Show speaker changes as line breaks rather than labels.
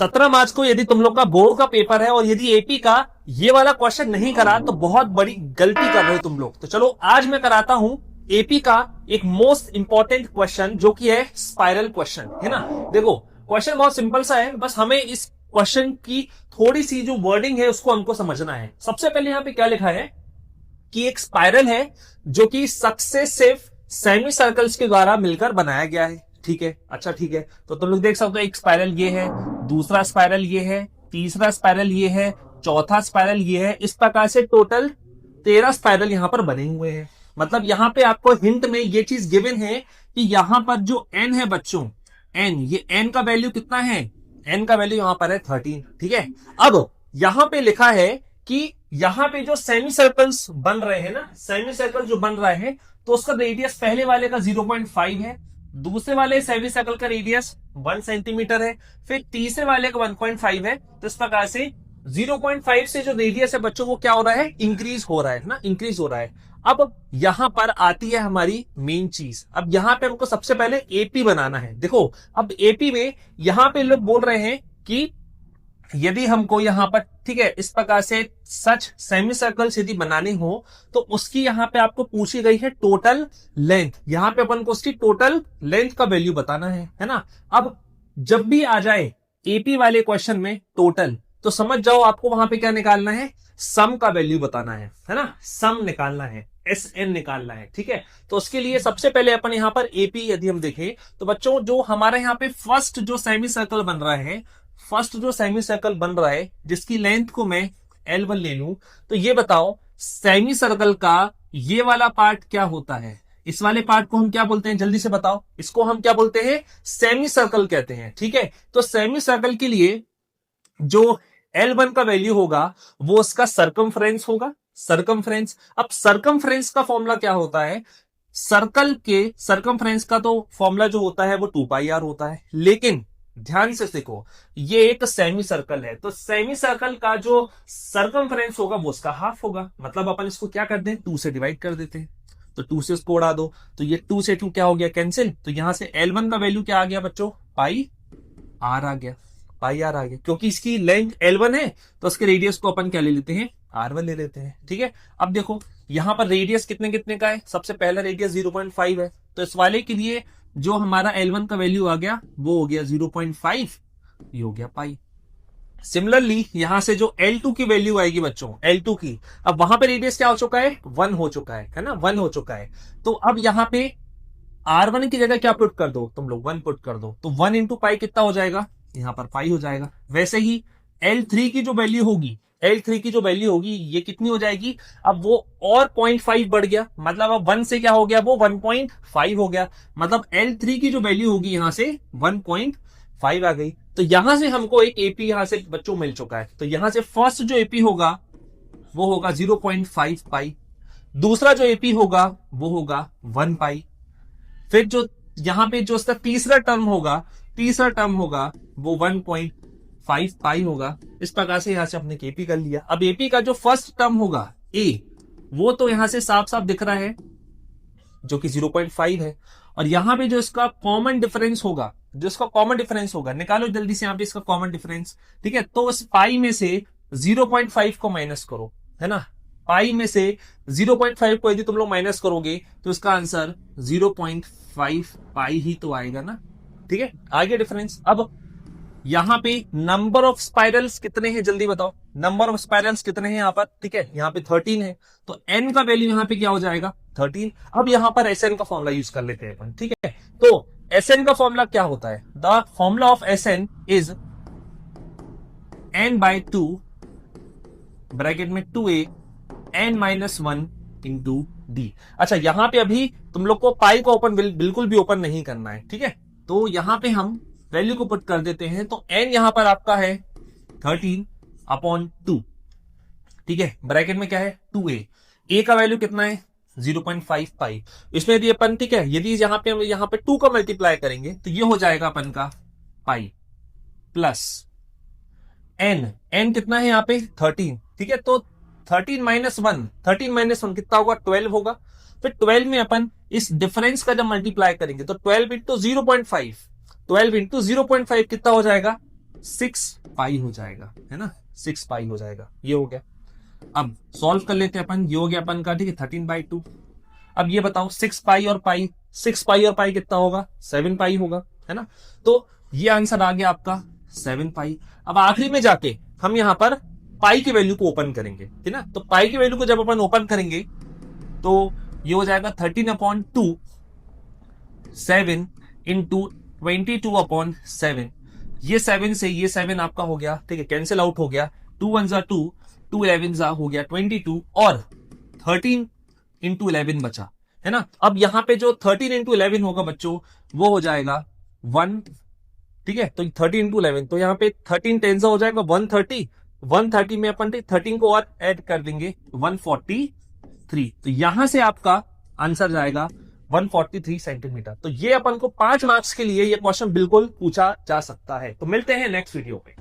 17 मार्च को यदि तुम लोग का बोर्ड का पेपर है और यदि एपी का ये वाला क्वेश्चन नहीं करा तो बहुत बड़ी गलती कर रहे हो तुम लोग। तो चलो आज मैं कराता हूं एपी का एक मोस्ट इंपॉर्टेंट क्वेश्चन जो कि है स्पाइरल क्वेश्चन, है ना। देखो क्वेश्चन बहुत सिंपल सा है, बस हमें इस क्वेश्चन की थोड़ी सी जो वर्डिंग है उसको हमको समझना है। सबसे पहले यहां पे क्या लिखा है कि एक स्पाइरल है जो कि सक्सेसिव सेमी सर्कल्स के द्वारा मिलकर बनाया गया है। ठीक है, अच्छा ठीक है। तो तुम लोग देख सकते हो एक स्पाइरल ये है, दूसरा स्पाइरल ये है, तीसरा स्पाइरल ये है, चौथा स्पाइरल ये है। इस प्रकार से टोटल 13 स्पाइरल यहां पर बने हुए हैं। मतलब यहां पे आपको हिंट में ये चीज गिवन है कि यहां पर जो एन है बच्चों, एन, ये एन का वैल्यू कितना है, एन का वैल्यू यहां पर है 13। ठीक है, अब यहां पे लिखा है कि यहां पे जो सेमी सर्कल्स बन रहे हैं ना, सेमी सर्कल जो बन रहा है तो उसका रेडियस पहले वाले का 0.5 है, दूसरे वाले सेमी सर्कल का रेडियस 1 सेंटीमीटर है, फिर तीसरे वाले का 1.5 है। तो इस प्रकार से 0.5 से जो रेडियस है बच्चों को क्या हो रहा है, इंक्रीज हो रहा है ना, इंक्रीज हो रहा है। अब यहां पर आती है हमारी मेन चीज। अब यहां पे हमको सबसे पहले एपी बनाना है। देखो अब एपी में यहां पे लोग बोल रहे हैं कि यदि हमको यहां पर, ठीक है, इस प्रकार से सच सेमी सर्कल्स यदि बनाने हो तो उसकी यहां पे आपको पूछी गई है टोटल लेंथ। यहां पे अपन को उसकी टोटल लेंथ का वैल्यू बताना है ना। अब जब भी आ जाए एपी वाले क्वेश्चन में टोटल, तो समझ जाओ आपको वहां पे क्या निकालना है, सम का वैल्यू बताना है ना, सम निकालना है, SN निकालना है। ठीक है, तो उसके लिए सबसे पहले अपन यहां पर एपी यदि हम देखें तो बच्चों जो हमारे यहां पे फर्स्ट जो सेमी सर्कल बन रहा है, फर्स्ट जो सेमी सर्कल बन रहा है जिसकी लेंथ को मैं L1 ले लूं, तो ये बताओ सेमी सर्कल का ये वाला पार्ट क्या होता है, इस वाले पार्ट को हम क्या बोलते हैं, जल्दी से बताओ। इसको हम क्या बोलते हैं, सेमी सर्कल कहते हैं। ठीक है, तो सेमी सर्कल के लिए जो L1 का वैल्यू होगा वो उसका सरकमफ्रेंस होगा, सरकमफ्रेंस। अब सरकमफ्रेंस का फॉर्मूला क्या होता है, सर्कल के सरकमफ्रेंस का तो फॉर्मूला जो होता है वो 2πr होता है, लेकिन ध्यान से देखो ये एक सेमी सर्कल है, तो सेमी सर्कल का जो सरकमफ्रेंस होगा वो उसका हाफ होगा। मतलब अपन इसको क्या करते हैं, 2 से डिवाइड कर देते हैं, तो 2 से उसको उड़ा दो, तो ये 2 से 2 क्या हो गया, कैंसिल। तो यहां से L1 का वैल्यू क्या आ गया बच्चों, पाई आर आ गया, पाई आर आ गया। क्योंकि इसकी लेंथ L1 है तो उसके रेडियस को अपन क्या ले लेते हैं, R1 ले लेते हैं। ठीक है, अब देखो यहां पर रेडियस कितने कितने का है, सबसे पहला रेडियस 0.5 है, तो इस वाले के लिए जो हमारा L1 का वैल्यू आ गया वो हो गया 0.5, ये हो गया पाई। सिमिलरली यहां से जो L2 की वैल्यू आएगी बच्चों, L2 की, अब वहां पे रेडियस क्या हो चुका है, 1 हो चुका है ना, 1 हो चुका है। तो अब यहां पे R1 की जगह क्या पुट कर दो तुम लोग, 1 पुट कर दो, तो 1 इंटू पाई कितना हो जाएगा, यहां पर पाई हो जाएगा। वैसे ही L3 की जो वैल्यू होगी, L3 की जो वैल्यू होगी ये कितनी हो जाएगी, अब वो और 0.5 बढ़ गया, मतलब अब 1 से क्या हो गया, वो 1.5 हो गया। मतलब L3 की जो वैल्यू होगी यहां से 1.5 आ गई। तो यहां से हमको एक एपी यहां से बच्चों मिल चुका है। तो यहां से फर्स्ट जो एपी होगा वो होगा 0.5 पाई, दूसरा जो एपी होगा वो होगा 1 पाई, फिर जो यहां पे जो उसका तीसरा टर्म होगा वो 1.5 पाई होगा। इस प्रकार से यहां से अपने एपी कर लिया। अब एपी का जो फर्स्ट टर्म होगा ए, वो तो यहां से साफ साफ दिख रहा है जो कि 0.5 है, और यहां पे जो इसका कॉमन डिफरेंस होगा, निकालो जल्दी से यहां पे इसका कॉमन डिफरेंस। ठीक है, तो उस पाई में से 0.5 को माइनस करो, है ना, पाई में से 0.5 को यदि तुम लोग माइनस करोगे तो इसका आंसर 0.5 पाई ही तो आएगा ना। ठीक है, आगे डिफरेंस। अब यहां पे नंबर ऑफ स्पाइरल्स कितने हैं, जल्दी बताओ, नंबर ऑफ स्पाइरल्स कितने हैं यहां पर। ठीक है, यहां पे 13 है, तो n का वैल्यू यहां पे क्या हो जाएगा, 13। अब यहां पर SN का फॉर्मूला यूज कर लेते हैं अपन। ठीक है, तो SN का फॉर्मूला क्या होता है, the formula of SN is n/2 bracket में 2a n-1 इंटू डी। अच्छा, यहां पे अभी तुम लोग को पाई को ओपन बिल्कुल भी ओपन नहीं करना है। ठीक है, तो यहां पे हम वैल्यू को पुट कर देते हैं, तो n यहां पर आपका है 13/2। ठीक है, ब्रैकेट में क्या है 2a, a का वैल्यू कितना है 0.5 पाई। इसमें यदि अपन, ठीक है, यदि यहां पे 2 का मल्टीप्लाई करेंगे तो ये हो जाएगा अपन का पाई प्लस n कितना है यहाँ पे 13। ठीक है, तो 13 - 1 कितना होगा, 12 होगा। फिर 12 में अपन इस डिफरेंस का जब मल्टीप्लाई करेंगे तो 12 इंटू 0.5 कितना हो जाएगा 6 पाई हो जाएगा, है ना, 6 पाई हो जाएगा। ये हो गया। अब सॉल्व कर लेते हैं अपन। ये हो गया अपन का, ठीक है, 13/2। अब ये बताओ 6 पाई और पाई, 6 पाई और पाई कितना होगा, 7 पाई होगा, है ना। तो ये आंसर आ गया आपका 7 पाई। अब आखिरी में जाके हम यहां पर पाई की वैल्यू को ओपन करेंगे, ठीक ना। तो पाई की वैल्यू को जब अपन ओपन करेंगे तो ये हो जाएगा 13/2, 7 इंटू 22/7। ये 7 से ये 7 आपका हो गया, ठीक है, कैंसिल आउट हो गया। 2 1 जा 2, 2 11 जा हो गया 22, और 13 इंटू 11 बचा, है ना। अब यहां पे जो 13 इंटू 11 होगा बच्चों, वो हो जाएगा 1, ठीक है। तो 13 इंटू 11, तो यहाँ पे 13 10 हो जाएगा 130, 130 में अपन 13 को और ऐड कर देंगे 143। तो यहां से आपका आंसर जाएगा 143 सेंटीमीटर। तो ये अपन को 5 मार्क्स के लिए ये क्वेश्चन बिल्कुल पूछा जा सकता है। तो मिलते हैं नेक्स्ट वीडियो पे।